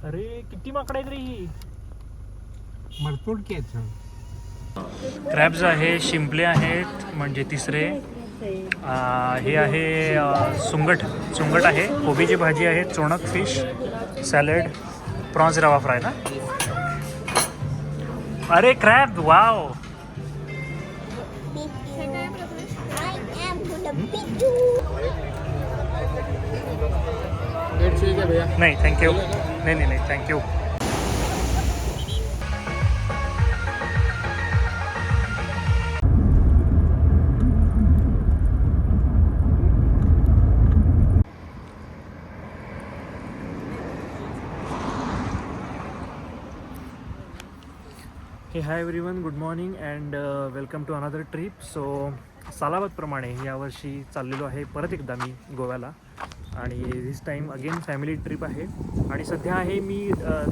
अरे किती माकडं आहेत रे ही. मरतोड की आहेत. क्रॅब्स आहे, शिंपले आहेत म्हणजे तिसरे. हे आहे सुंगट आहे, कोबीची भाजी आहे, चोणक फिश, सॅलड, प्रॉन्स रवा फ्राय ना. अरे क्रॅब, वाव. नाही थँक्यू. नाही thank you. Hi everyone, good morning and welcome to another trip. So सालाबादप्रमाणे यावर्षी चाललेलो आहे परत एकदा मी गोव्याला, आणि this time again family trip आहे. आणि सध्या आहे मी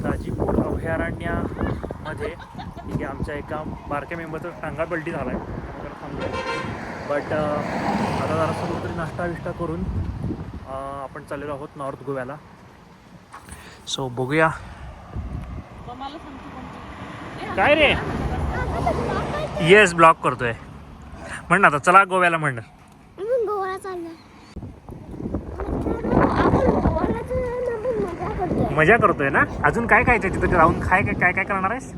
दाजीपूर अभयारण्यामध्ये. ठीक आहे, आमच्या एका बारक्या मेंबरचा टांगापलटी झाला आहे, बट आता जरासं कुठेतरी नाश्ता करून आपण चाललेलो आहोत नॉर्थ गोव्याला. सो बघूया. काय रे. येस, ब्लॉक करतोय. म्हण ना आता, चला गोव्याला म्हण. मजा करतोय ना. अजून काय खायचं तिथे राहून? काय करणार आहेस?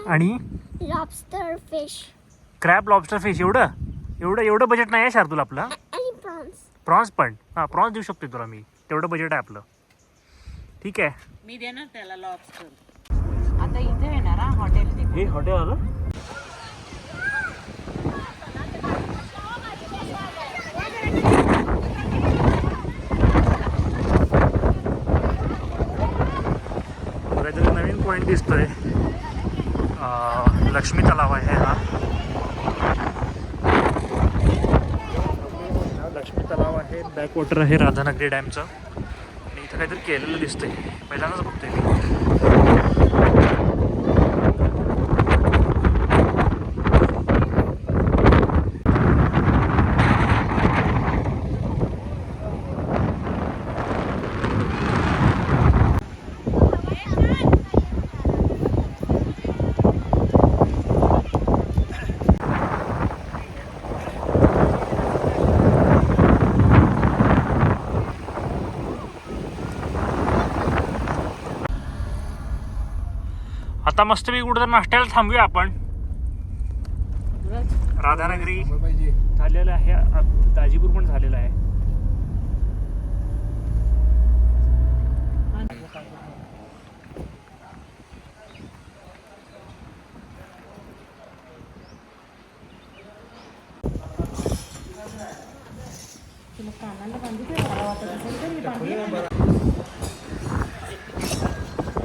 आणि lobster fish. Crab, lobster fish. एवढं बजेट नाही आहे शार्दूल आपलं. आणि प्रॉन्स पण. प्रॉन्स देऊ शकतो तुला मी, तेवढं बजेट आहे आपलं. ठीक आहे, मी देणार त्याला लॉबस्टर. आता इथे येणार हॉटेल. हे हॉटेल आलं. काहीतरी नवीन पॉईंट दिसतोय. लक्ष्मी तलाव आहे हा. लक्ष्मी तलाव आहे, बॅकवॉटर आहे राधानगरी डॅमचं. आणि इथं काहीतरी केलेलं दिसतंय, पहिल्यांदाच बघतोय मी. आता मस्तपैकी कुठं तर नाश्त्याला थांबूया आपण. राधानगरी झालेलं आहे, दाजीपूर पण झालेलं आहे.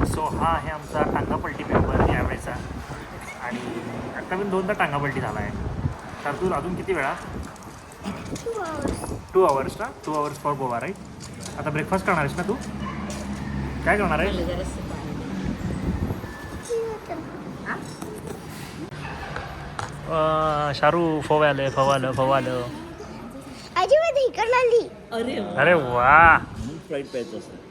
सो हा आहे आमचा टांगापलटी मेंबर यावेळेचा. आणि आत्ता पण 2दा टांगापलटी झाला आहे. तर तू अजून किती वेळा? 2 आवर्स ना. 2 आवर्स फॉर गोवा राईट. आता ब्रेकफास्ट करणार आहेस ना तू? काय करणार आहे? शारू फवालं. अरे वा. फ्लाईट प्यायचं असतं.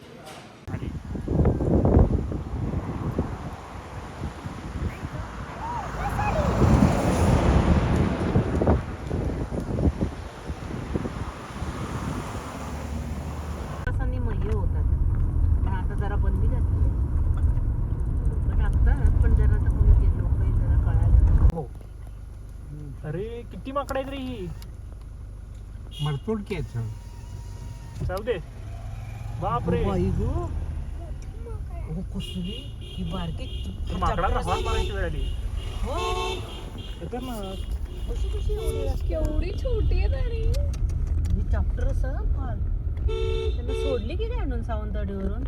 अरे किती माकडं आहेत रे ही. मरतोड की आहेत. जाऊ दे. बापरे, कसली ही बारकी माकडाला हात मारायची वेळ आली. केवढी छोटी आहे तरी. ही चॅप्टर फार त्यांना सोडली की काय आणून सावंतवाडीवरून.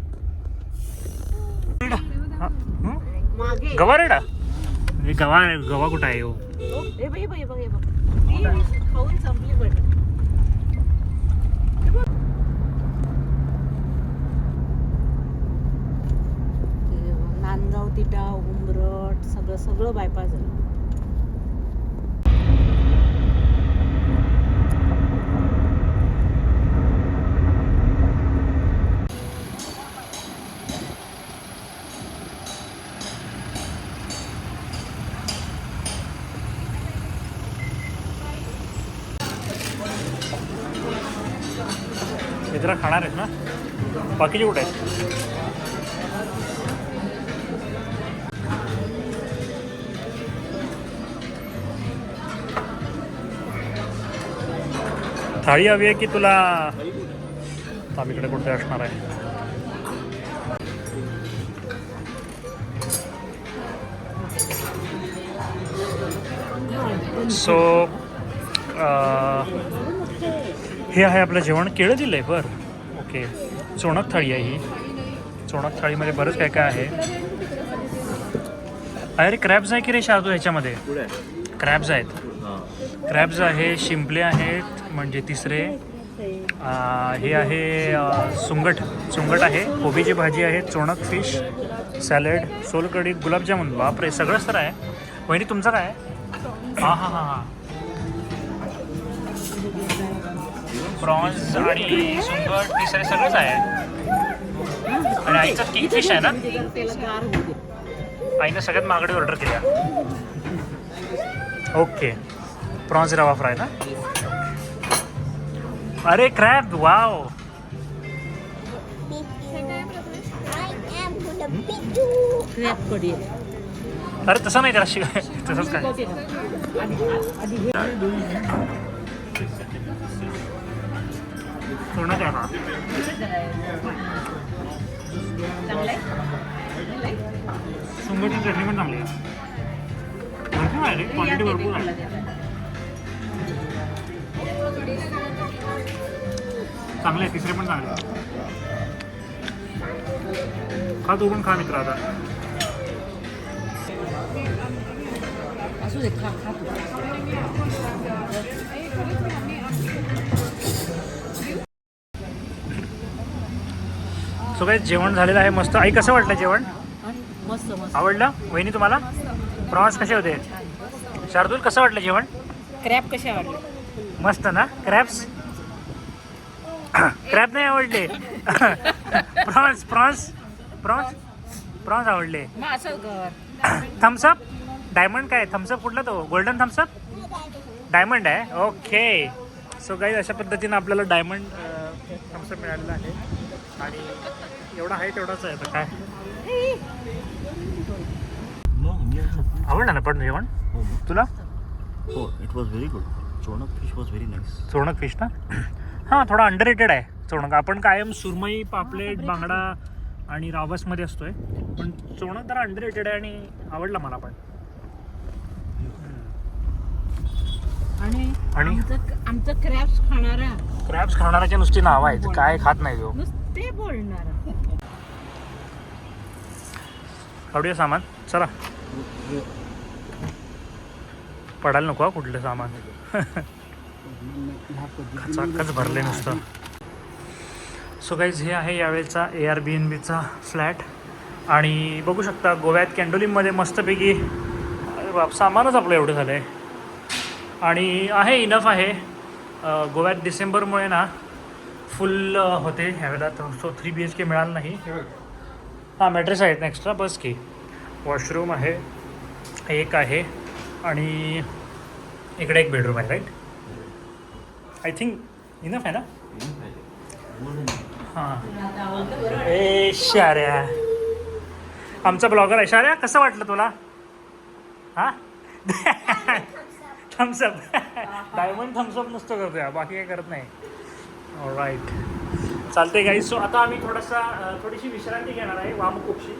गवारेडा. गवा कुठं आहे? हे बघ खाऊन संपली. बट नांदगाव, तिटा, उमरट सगळं बायपास झालं. मित्रा खाणार आहेत ना? बाकीचे कुठे आहेत? थाळी हवी आहे की तुला आम्हीकडे कुठे असणार आहे? सो हे आहे आपलं जेवण. केळं दिलं आहे बरं. ओके. चोणक थाळी आहे ही. चोणक थाळीमध्ये बरंच काय काय आहे. अरे क्रॅब्स आहे की रे शार्दू ह्याच्यामध्ये? क्रॅब्स आहेत. क्रॅब्स आहे, शिंपले आहेत म्हणजे तिसरे. हे आहे सुंगट आहे, कोबीची भाजी आहे, चोणक फिश, सॅलड, सोलकढी, गुलाबजामुन. बापरे सगळंच तर आहे. वहिनी तुमचं काय आहे? हां हां हां हां. प्रॉन्स आणि सुंगट तिसरे सगळंच आहे. आणि आईचं किंगफिश आहे ना? आईनं सगळ्यात महागडी ऑर्डर केल्या. ओके. प्रॉन्स रवा फ्राय ना? अरे क्रॅब, वाव. क्रॅब कढी. अरे तसं नाही करा शिकाय. तसंच काय सोनं द्या का? सुंगटची चटणी पण चांगली आहे. भरपूर आहे रे, क्वांटिटी भरपूर आहे. चांगले आहे, तिसरे पण चांगले आहे. खा तू पण खा मित्र आता. असू दे, खा खा तू. सो काही जेवण झालेलं आहे मस्त. आई कसं वाटलं जेवण? मस्त मस्त. आवडलं? वहिनी तुम्हाला? प्रॉन्स कसे होते? शार्दूल कसं वाटलं जेवण? क्रॅब कसे आवडले? मस्त ना? क्रॅब्स? क्रॅब नाही आवडले. प्रॉन्स प्रॉन्स प्रॉन्स प्रॉन्स आवडले. मग असं कर. थम्सअप? डायमंड काय? थम्सअप कुठला तो? Golden Thums Up? डायमंड आहे. ओके. सो काही अशा पद्धतीनं आपल्याला डायमंड थम्सअप मिळालेला आहे. आणि एवढा आहे तेवढाच आहे. आता काय आवडलं ना पण जेवण तुला? हो, it was very good. Chonak fish was very nice. चोणक फिश ना? हां, थोडा अंडररेटेड आहे चोणक. आपण कायम सुरमई, पापलेट, बांगडा आणि रावसमध्ये असतोय, पण चोणक जरा अंडररेटेड आहे आणि आवडला मला पण. आणि आणि आमचं क्रॅब्स खाणारा, क्रॅब्स खाणाऱ्याची नुसती नावं आहेत, काय खात नाही तो. नुसते बोलणारा. आवडूया सामान. चला पडायला नको कुठलं सामान. खचाखच भरले नुसतं. सो गाईज हे आहे यावेळेचा Airbnb फ्लॅट. आणि बघू शकता गोव्यात कॅन्डोलिममध्ये मस्तपैकी सामानच आपलं एवढं झालं आहे. आणि आहे इनफ आहे. गोव्यात डिसेंबरमुळे ना फुल होते ह्यावेळेला. सो 3 BHK मिळालं नाही. हां, मॅट्रेस आहेत ना एक्स्ट्रा, बस की. वॉशरूम आहे एक आहे आणि इकडे एक बेडरूम आहे. राईट, आय थिंक इनफ आहे ना? हां. ए शार्या, आमचा ब्लॉगर आहे. शार्या, कसं वाटलं तुला? हां, थम्सअप. डायमंड थम्सअप नुसतं करतोय, बाकी काही करत नाही. ऑलराईट, चालते गाईज. सो आता आम्ही थोडीशी विश्रांती घेणार आहे वामकुक्षी.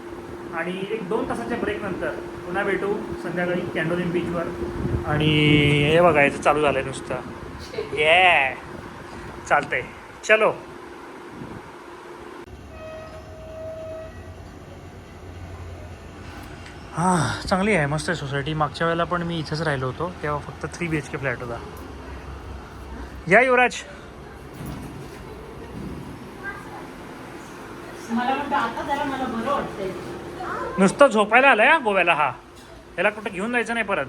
आणि 1-2 तासाच्या ब्रेक नंतर पुन्हा भेटू संध्याकाळी कॅन्डोलिम बीचवर. आणि हे बघायचं चालू झालं आहे नुसतं. ये चालतंय, चलो. हां, चांगली आहे, मस्त आहे सोसायटी. मागच्या वेळेला पण मी इथंच राहिलो होतो, तेव्हा फक्त 3 BHK फ्लॅट होता. या युवराज. मला वाटतं आता जरा मला बरं वाटतंय. नुसतं झोपायला आलाय हा गोव्याला. हा, याला कुठं घेऊन जायचं नाही परत.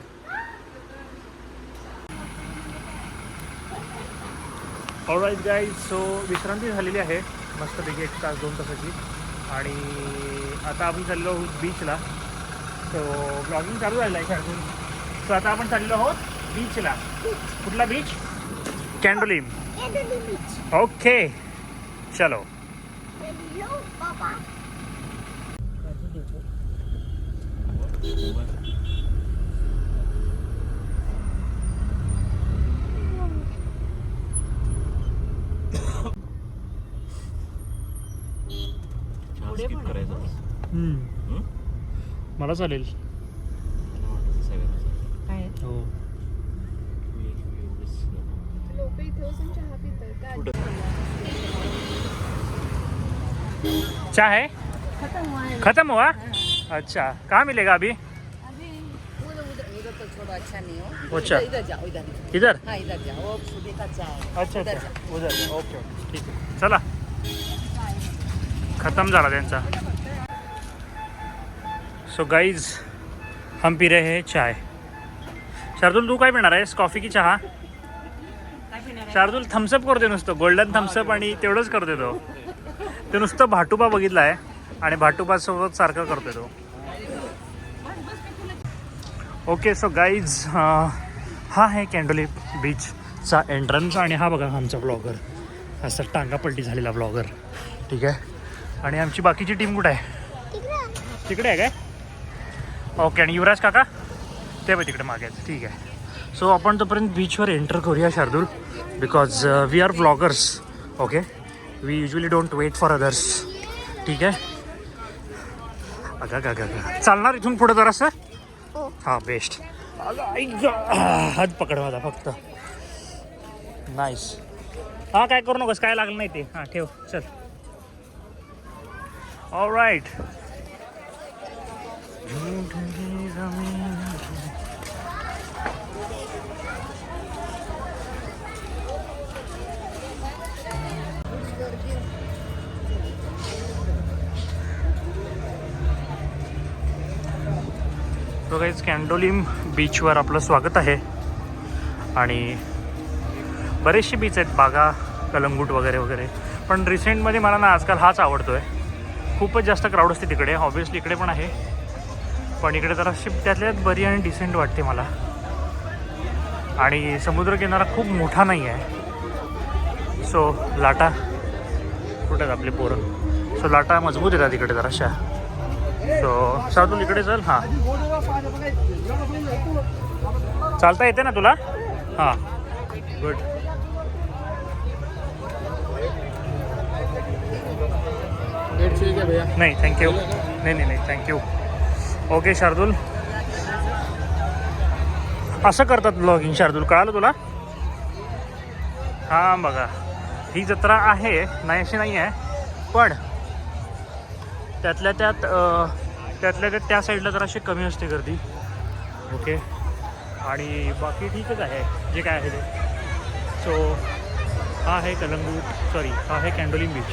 All right guys. सो विश्रांती झालेली आहे मस्तपैकी 1 तास 2 तासाची. आणि आता आपण चाललो आहोत बीचला. सो ब्लॉगिंग चालू झालं आहे शार्दूल. सो आता आपण चाललो आहोत बीचला. कुठला बीच? कॅन्डोलिम. ओके, चलो. Hello, Papa. चहा पुढे skip पण आहे करायचा ना? हं? मला चालेल. मला वाटतं सगळ्यांना. काय हो. मी एवढंच नको. लोक इथे बसून चहा पितात चाय है? खतम हुआ है. खत्म हुआ? अच्छा, कहाँ मिलेगा अभी? उधर तो छोड़ो, अच्छा नहीं हो. अच्छा. इधर जाओ, इधर. इधर? हाँ, इधर जाओ. वो सुबह का चाय है. अच्छा उधर अच्छा जाओ. उधर ओके ओके ठीक आहे चला. खत्म झाला त्यांचा. सो गाइज हम पी रहे हैं चाय. शार्दुल तू काय पिणार आहेस, कॉफी की चहा? शार्दुल थम्सअप करते नुसतं, गोल्डन थम्सअप आणि तेवढंच करते तो. ते नुसतं भाटुबा बघितला आहे आणि भाटुबासोबत सारखं करतोय तो. ओके सो गाईज हा आहे कॅन्डोली बीचचा एंट्रन्स आणि हा बघा आमचा ब्लॉगर, असा टांगापलटी झालेला ब्लॉगर. ठीक आहे. आणि आमची बाकीची टीम कुठे आहे? तिकडे आहे काय? ओके. आणि युवराज काका ते पण तिकडे मागे आहेत. ठीक आहे. सो आपण तोपर्यंत बीचवर एंटर करूया Shardul, because we are bloggers. Okay. We usually don't wait for others. ठीक आहे. अगा चालणार इथून पुढे जरासं? हां बेस्ट. हात पकड माझा फक्त. नाईस. हां काय करू नकोस, काय लागलं नाही ते. हां ठेव चल. All right. तो गाईज कॅन्डोलिम बीचवर आपलं स्वागत आहे. आणि बरेचसे बीच आहेत, बागा, कलंगूट वगैरे वगैरे. पण रिसेंटमध्ये मला ना आजकाल हाच आवडतो आहे. खूपच जास्त क्राऊड असते तिकडे, ऑब्वियसली इकडे पण आहे, पण इकडे जरा शिप त्यातल्यात बरी आणि डिसेंट वाटते मला. आणि समुद्रकिनारा खूप मोठा नाही आहे. सो लाटा कुठे आहेत आपले पोरं? सो लाटा मजबूत येतात इकडे जराशा. सो शार्दूल इकडे चल. हां चालता येते ना तुला? हां गुड. नाही थँक्यू. नाही थँक्यू. ओके शार्दूल, असं करतात ब्लॉगिंग शार्दूल, कळालं तुला? हां बघा ही जत्रा आहे, नाही अशी नाही आहे, पण त्यातल्या त्यात त्या साईडला जराशी कमी असते गर्दी. ओके. आणि बाकी ठीकच आहे जे काय आहे ते. सो हा आहे कलंगूट, सॉरी हा आहे कॅन्डोलिम बीच.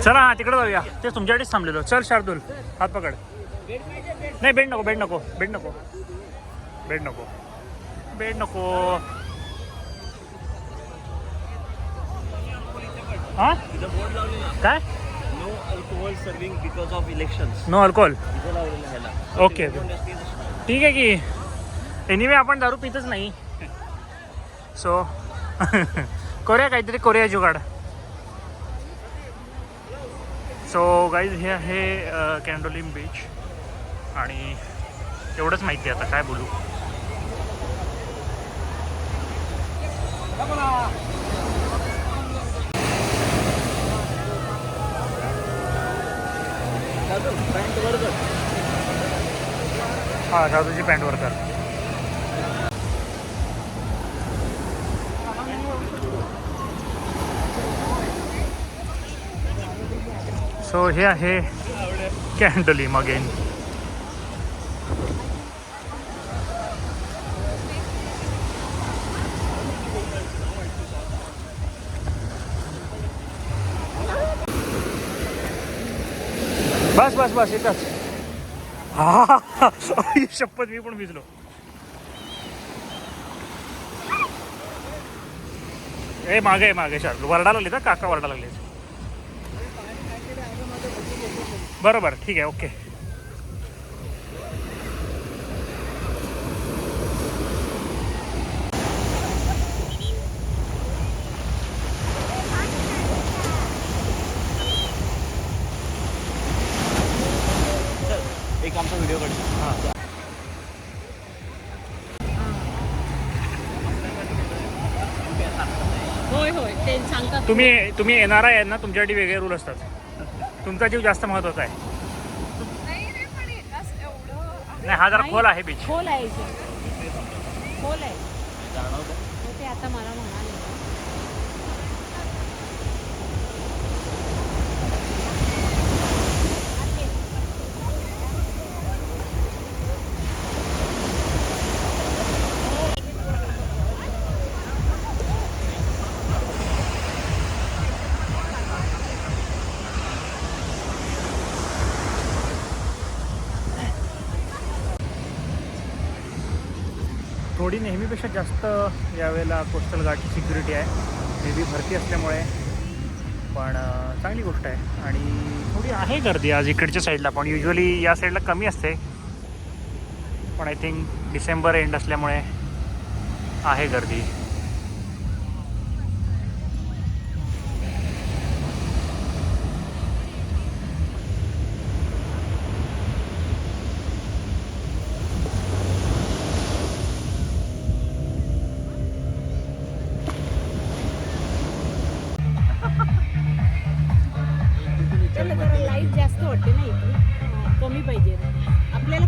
चला हां तिकडे जाऊया, ते तुमच्याकडेच थांबलेलो. चल शार्दूल हात पकड. नाही बेड नको, बेड नको, बेड नको, बेड नको, बेड नको. हां काय? No alcohol serving because of elections. No alcohol. इथे लावलेलं ह्याला. ओके ठीक आहे की. एनिवे आपण दारू पितच नाही. सो करूया काहीतरी, करूया जुगाड. सो गाईज हे आहे कॅन्डोलिम बीच. आणि एवढंच माहिती आहे, आता काय बोलू. हां जादूची पॅन्ट वर कर. सो हे आहे कॅन्डोलिम अगेन. बस बस बस येतच. हा शपथ मी पण भिजलो. ए मागे मागे शार्दूल वरडा लागले का? काका वरडा लागले. बरोबर ठीक आहे ओके. एक आमचा व्हिडिओ काढतो. हां होय होय ते सांगतात. तुम्ही येणार आहे ना, तुमच्यासाठी वेगळे रूल असतात. तुमचा जीव जास्त महत्त्वाचा आहे. नाही हा जरा खोल आहे बीच. खोल आहे इथे. खोल आहे हो, ते आता मला म्हणाले. थोडी नेहमीपेक्षा जास्त यावेळेला कोस्टल गार्डची सिक्युरिटी आहे. मे बी भरती असल्यामुळे, पण चांगली गोष्ट आहे. आणि थोडी आहे गर्दी आज इकडच्या साईडला, पण युजली या साईडला कमी असते. पण आय थिंक डिसेंबर एंड असल्यामुळे आहे गर्दी. त्याला जरा लाईट जास्त वाटते ना इथे. कमी पाहिजे आपल्याला.